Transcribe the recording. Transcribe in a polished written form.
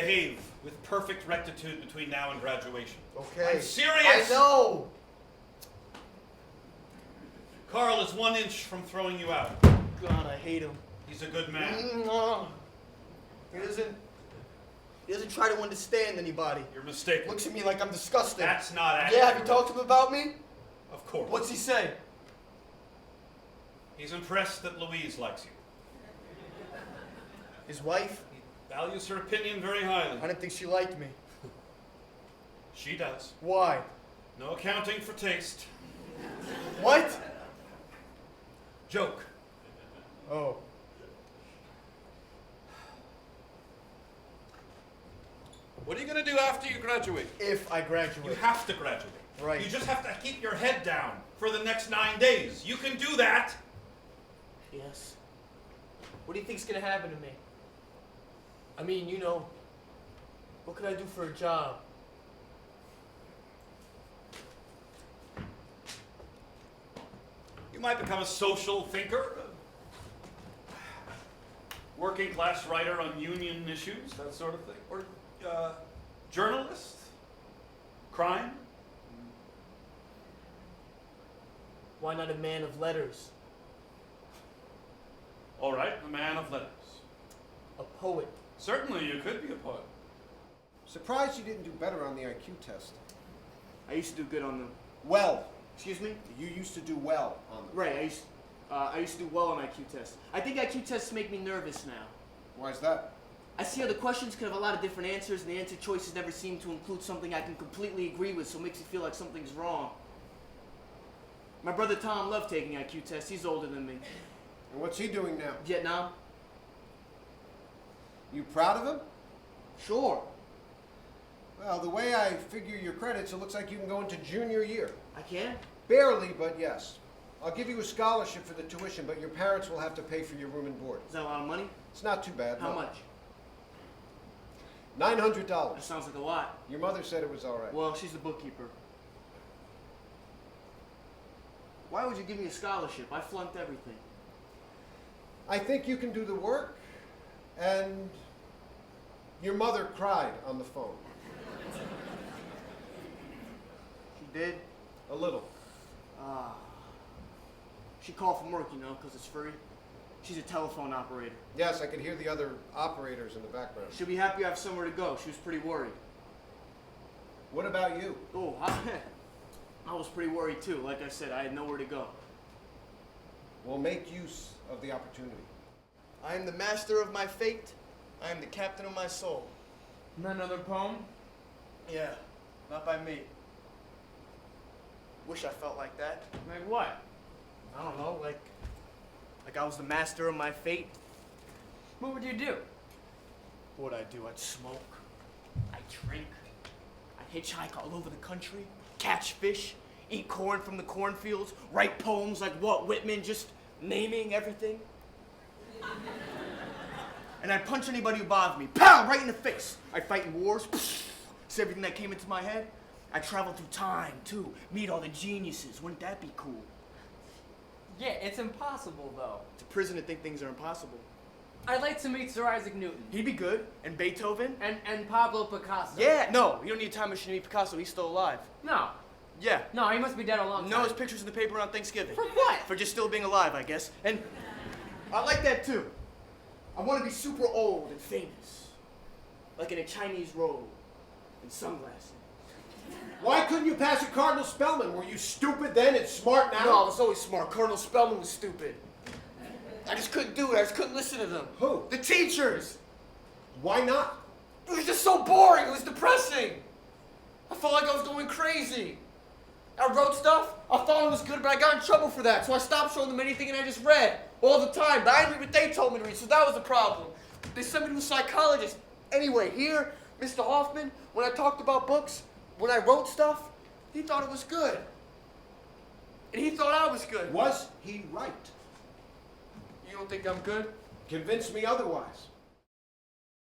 behave with perfect rectitude between now and graduation. Okay. I'm serious! I know! Carl is 1 inch from throwing you out. God, I hate him. He's a good man. He doesn't try to understand anybody. You're mistaken. Looks at me like I'm disgusting. That's not accurate. Yeah, have you talked to him about me? Of course. What's he say? He's impressed that Louise likes you. His wife? He values her opinion very highly. I didn't think she liked me. She does. Why? No accounting for taste. What? Joke. Oh. What are you going to do after you graduate? If I graduate. You have to graduate. Right. You just have to keep your head down for the next 9 days. You can do that. Yes. What do you think's gonna happen to me? I mean, you know, what could I do for a job? You might become a social thinker, working class writer on union issues, that sort of thing. Or journalist, crime. Why not a man of letters? All right, a man of letters. A poet. Certainly you could be a poet. Surprised you didn't do better on the IQ test. I used to do good on them. Well. Excuse me? You used to do well on them. Right, I used to do well on IQ tests. I think IQ tests make me nervous now. Why is that? I see how the questions could have a lot of different answers, and the answer choices never seem to include something I can completely agree with, so it makes me feel like something's wrong. My brother Tom loved taking IQ tests. He's older than me. And what's he doing now? Vietnam? You proud of him? Sure. Well, the way I figure your credits, it looks like you can go into junior year. I can? Barely, but yes. I'll give you a scholarship for the tuition, but your parents will have to pay for your room and board. Is that a lot of money? It's not too bad. How no. much? $900. That sounds like a lot. Your mother said it was all right. Well, she's the bookkeeper. Why would you give me a scholarship? I flunked everything. I think you can do the work, and your mother cried on the phone. She did? A little. She called from work, you know, because it's free. She's a telephone operator. Yes, I could hear the other operators in the background. She'll be happy I have somewhere to go. She was pretty worried. What about you? Oh, I was pretty worried too. Like I said, I had nowhere to go. Well, make use of the opportunity. I am the master of my fate. I am the captain of my soul. Not another poem? Yeah, not by me. Wish I felt like that. Like what? I don't know, like I was the master of my fate. What would you do? What would I do? I'd smoke. I'd drink. I'd hitchhike all over the country, catch fish, eat corn from the cornfields, write poems like Walt Whitman, just naming everything. And I'd punch anybody who bothered me. Pow! Right in the face. I'd fight in wars. Say everything that came into my head. I'd travel through time, too. Meet all the geniuses. Wouldn't that be cool? Yeah, it's impossible, though. It's a prison to think things are impossible. I'd like to meet Sir Isaac Newton. He'd be good. And Beethoven. And Pablo Picasso. Yeah, no. You don't need a time machine to meet Picasso. He's still alive. No. Yeah. No, he must be dead a long time. No, his picture's in the paper on Thanksgiving. For what? For just still being alive, I guess. And I like that, too. I want to be super old and famous. Like in a Chinese robe and sunglasses. Why couldn't you pass a Cardinal Spellman? Were you stupid then and smart now? No, I was always smart. Cardinal Spellman was stupid. I just couldn't do it. I just couldn't listen to them. Who? The teachers. Why not? It was just so boring. It was depressing. I felt like I was going crazy. I wrote stuff. I thought it was good, but I got in trouble for that. So I stopped showing them anything and I just read all the time. But I didn't read what they told me to read, so that was a problem. They sent me to a psychologist. Anyway, here, Mr. Hoffman, when I talked about books, when I wrote stuff, he thought it was good. And he thought I was good. Was he right? You don't think I'm good? Convince me otherwise.